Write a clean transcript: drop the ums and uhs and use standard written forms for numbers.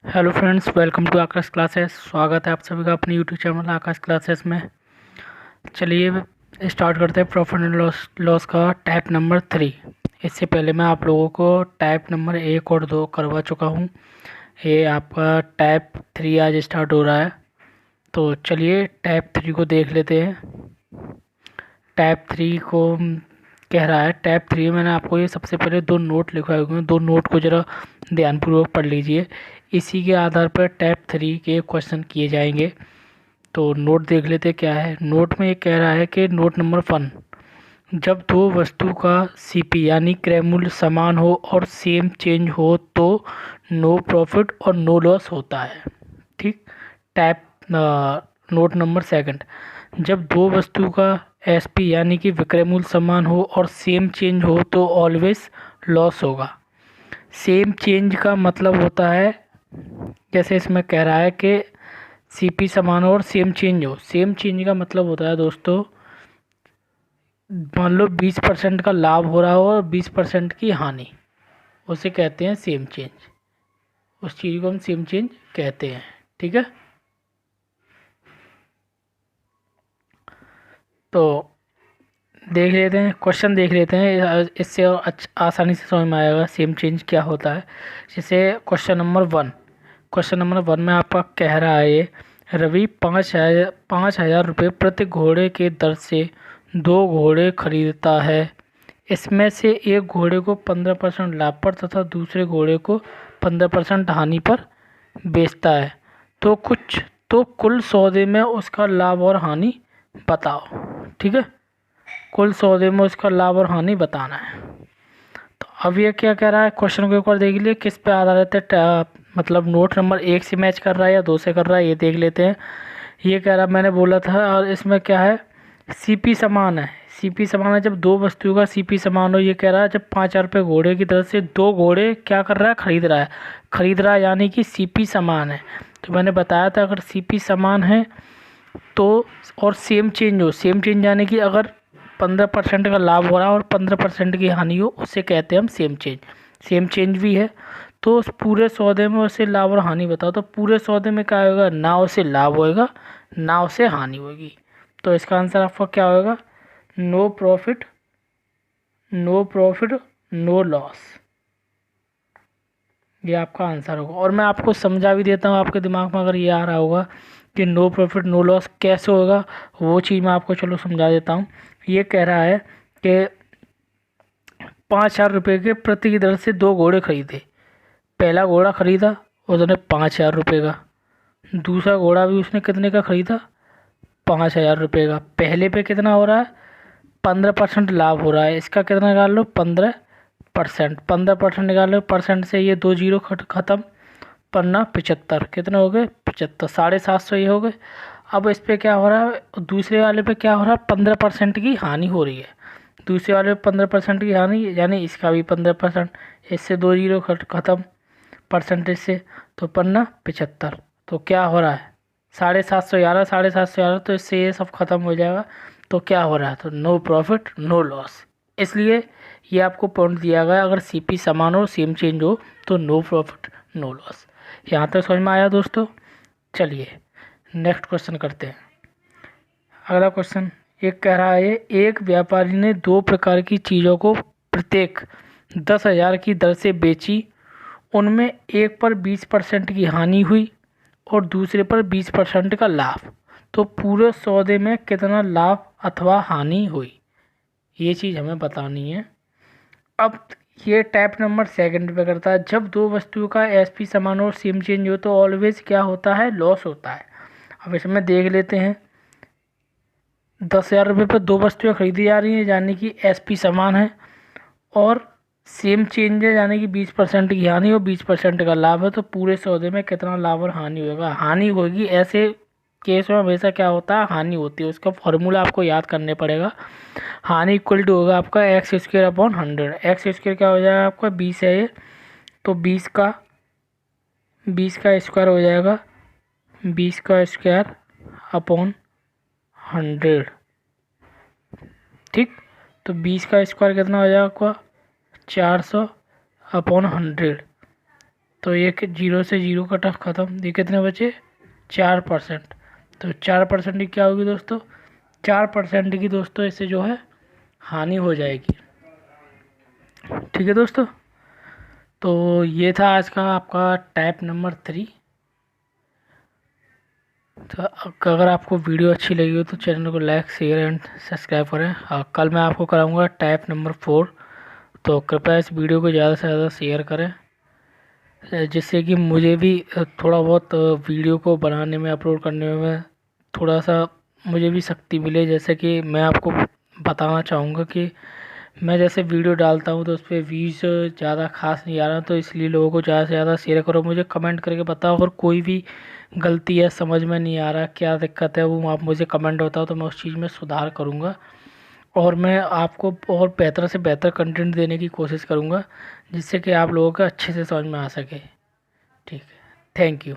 Hello friends, welcome to Aakash classes. स्वागत है आप सभी का अपने यूट्यूब चैनल आकाश क्लासेस में। चलिए स्टार्ट करते हैं प्रॉफिट एंड लॉस का टाइप नंबर 3। इससे पहले मैं आप लोगों को टाइप नंबर 1 और 2 करवा चुका हूँ। ये आपका टाइप 3 आज स्टार्ट हो रहा है। तो चलिए टाइप 3 को देख लेते हैं। टाइप 3 को कह रहा है, टाइप 3 में मैंने आपको ये सबसे पहले 2 नोट लिखवाए हुए हैं। 2 नोट को ज़रा ध्यानपूर्वक पढ़ लीजिए। इसी के आधार पर टाइप 3 के क्वेश्चन किए जाएंगे। तो नोट देख लेते क्या है। नोट में ये कह रहा है कि नोट नंबर 1, जब दो वस्तु का सीपी यानी क्रय मूल्य समान हो और सेम चेंज हो तो नो प्रॉफिट और नो लॉस होता है। ठीक। टाइप नोट नंबर 2, जब दो वस्तु का एसपी यानी कि विक्रय मूल्य समान हो और सेम चेंज हो तो ऑलवेज लॉस होगा। सेम चेंज का मतलब होता है, जैसे इसमें कह रहा है कि सीपी समान हो और सेम चेंज हो। सेम चेंज का मतलब होता है दोस्तों, मान लो 20% का लाभ हो रहा हो और 20% की हानि, उसे कहते हैं सेम चेंज। उस चीज़ को हम सेम चेंज कहते हैं। ठीक है। तो देख लेते हैं, क्वेश्चन देख लेते हैं, इससे और आसानी से समझ में आएगा सेम चेंज क्या होता है। जैसे क्वेश्चन नंबर 1 में आपका कह रहा है ये, रवि 5,000 रुपये प्रति घोड़े के दर से 2 घोड़े खरीदता है। इसमें से एक घोड़े को 15% लाभ पर तथा दूसरे घोड़े को 15% हानि पर बेचता है। तो कुल सौदे में उसका लाभ और हानि बताओ। ठीक है। कुल सौदे में उसका लाभ और हानि बताना है। तो अब ये क्या कह रहा है, क्वेश्चन को एक बार देख लीजिए किस पे आधारित है। मतलब नोट नंबर 1 से मैच कर रहा है या 2 से कर रहा है, ये देख लेते हैं। ये कह रहा है, मैंने बोला था, और इसमें क्या है, सीपी समान है। सीपी समान है, जब दो वस्तुओं का सीपी समान हो। ये कह रहा है जब 5,000 रुपये घोड़े की तरफ से 2 घोड़े क्या कर रहा है, खरीद रहा है यानी कि सीपी समान है। तो मैंने बताया था अगर सीपी समान है तो, और सेम चेंज यानी कि अगर 15% का लाभ हो रहा है और 15% की हानि हो, उसे कहते हैं हम सेम चेंज भी है। तो उस पूरे सौदे में उसे लाभ और हानि बताओ। तो पूरे सौदे में क्या होगा, ना उसे लाभ होएगा ना उसे हानि होगी। तो इसका आंसर आपका क्या होगा, नो प्रॉफिट नो लॉस। ये आपका आंसर होगा। और मैं आपको समझा भी देता हूँ, आपके दिमाग में अगर ये आ रहा होगा कि नो प्रॉफिट नो लॉस कैसे होगा, वो चीज़ मैं आपको चलो समझा देता हूँ। ये कह रहा है कि 5,000 रुपये के प्रति की दर से 2 घोड़े खरीदे। पहला घोड़ा खरीदा उसने 5,000 रुपये का, दूसरा घोड़ा भी उसने कितने का खरीदा, 5,000 रुपये का। पहले पे कितना हो रहा है, 15% लाभ हो रहा है। इसका कितना निकाल लो, 15% निकाल लो। परसेंट से ये 2 जीरो खत्म, 75 कितने हो गए, 75, 750 ये हो गए। अब इस पे क्या हो रहा है, दूसरे वाले पे क्या हो रहा है, 15% की हानि हो रही है। दूसरे वाले पे 15% की हानि यानी इसका भी 15%। इससे 2 जीरो खत्म परसेंटेज से, तो 75। तो क्या हो रहा है, 750 तो इससे ये सब खत्म हो जाएगा। तो क्या हो रहा है, तो नो प्रॉफिट नो लॉस। इसलिए ये आपको पॉइंट दिया गया, अगर सीपी समान हो सेम चेंज हो तो नो प्रॉफिट नो लॉस। यहाँ तक समझ में आया दोस्तों। चलिए नेक्स्ट क्वेश्चन करते हैं। अगला क्वेश्चन एक कह रहा है, एक व्यापारी ने 2 प्रकार की चीज़ों को प्रत्येक 10,000 की दर से बेची। उनमें एक पर 20% की हानि हुई और दूसरे पर 20% का लाभ। तो पूरे सौदे में कितना लाभ अथवा हानि हुई, ये चीज़ हमें बतानी है। अब ये टाइप नंबर 2 पे करता है, जब दो वस्तुओं का एसपी समान और सेम चेंज हो तो ऑलवेज क्या होता है, लॉस होता है। अब इसमें देख लेते हैं, 10,000 रुपये पर 2 वस्तुएं खरीदी जा रही हैं यानी कि एसपी समान है, और सेम चेंज है यानी कि 20% की हानि और 20% का लाभ है। तो पूरे सौदे में कितना लाभ और हानि होगा, हानि होगी। ऐसे केस में हमेशा क्या होता है, हानि होती है। उसका फॉर्मूला आपको याद करने पड़ेगा। हानि इक्वल टू होगा आपका x² अपॉन 100। x² क्या हो जाएगा आपका, 20 है ये, तो 20 का स्क्वायर हो जाएगा, 20 का स्क्वायर अपॉन 100। ठीक। तो 20 का स्क्वायर कितना हो जाएगा आपका, 400 अपॉन 100। तो ये कि 0 से 0 कट ऑफ ख़त्म, ये कितने बचे 4%। तो 4% की क्या होगी दोस्तों, 4% की दोस्तों इससे जो है हानि हो जाएगी। ठीक है दोस्तों, तो ये था आज का आपका टाइप नंबर 3। तो अगर आपको वीडियो अच्छी लगी हो तो चैनल को लाइक शेयर एंड सब्सक्राइब करें। कल मैं आपको कराऊंगा टाइप नंबर 4। तो कृपया इस वीडियो को ज़्यादा से ज़्यादा शेयर करें, जिससे कि मुझे भी थोड़ा बहुत वीडियो को बनाने में, अपलोड करने में थोड़ा सा मुझे भी शक्ति मिले। जैसे कि मैं आपको बताना चाहूँगा कि मैं जैसे वीडियो डालता हूँ तो उस पर व्यूज़ ज़्यादा खास नहीं आ रहा, तो इसलिए लोगों को ज़्यादा से ज़्यादा शेयर करो, मुझे कमेंट करके बताओ। अगर कोई भी गलती है, समझ में नहीं आ रहा, क्या दिक्कत है, वो आप मुझे कमेंट बताओ तो मैं उस चीज़ में सुधार करूँगा और मैं आपको और बेहतर से बेहतर कंटेंट देने की कोशिश करूँगा, जिससे कि आप लोगों का अच्छे से समझ में आ सके। ठीक है, थैंक यू।